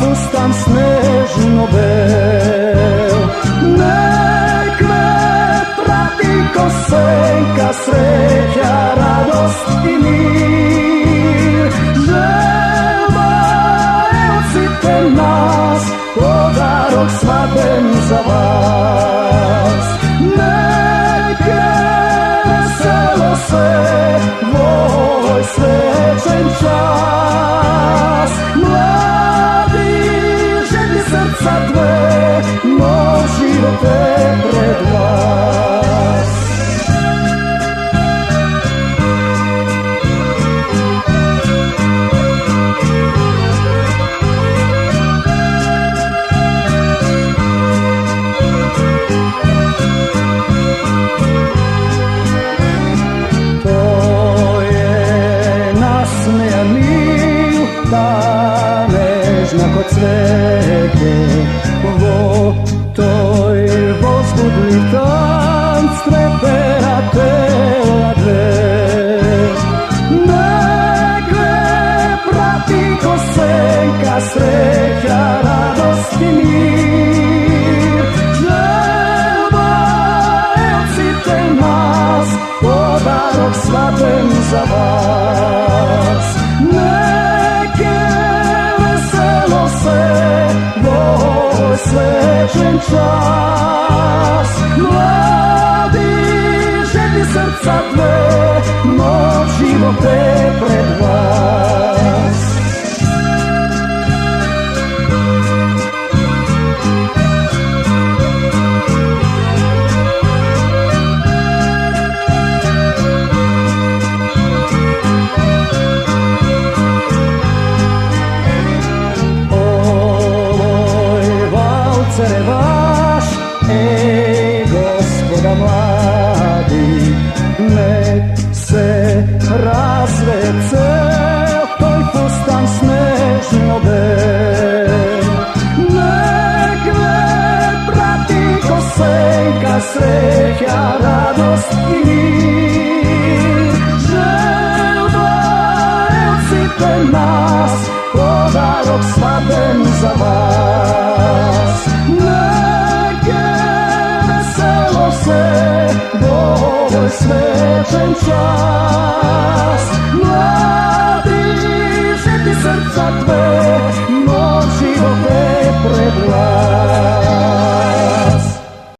fustan snežno bel. Nek me prati ko senka, sreća, radost i mir. Želba je odsite nas, podarok svadben za vas. Nek je veselo se tvoj srećen čas. Mladi želji srca dve, moj život je pred vas. Ta nežna ko cveke, vo toj возбудli tanc trepera tela dve. Nek me prati ko senka, sreća, radost i mir. Želba je odsite nas, podarok svadben za vas. Svečan čas, mladi želji srca dve, moj život je pred vas. Vaš, gospoda mladi, nek se razvece toj fustan snežno bel. Nek me prati ko senka, sreća, radost i mir. Želba je odsite nas, podarok svadben za vas. Nek je veselo se, tvoj svečan čas.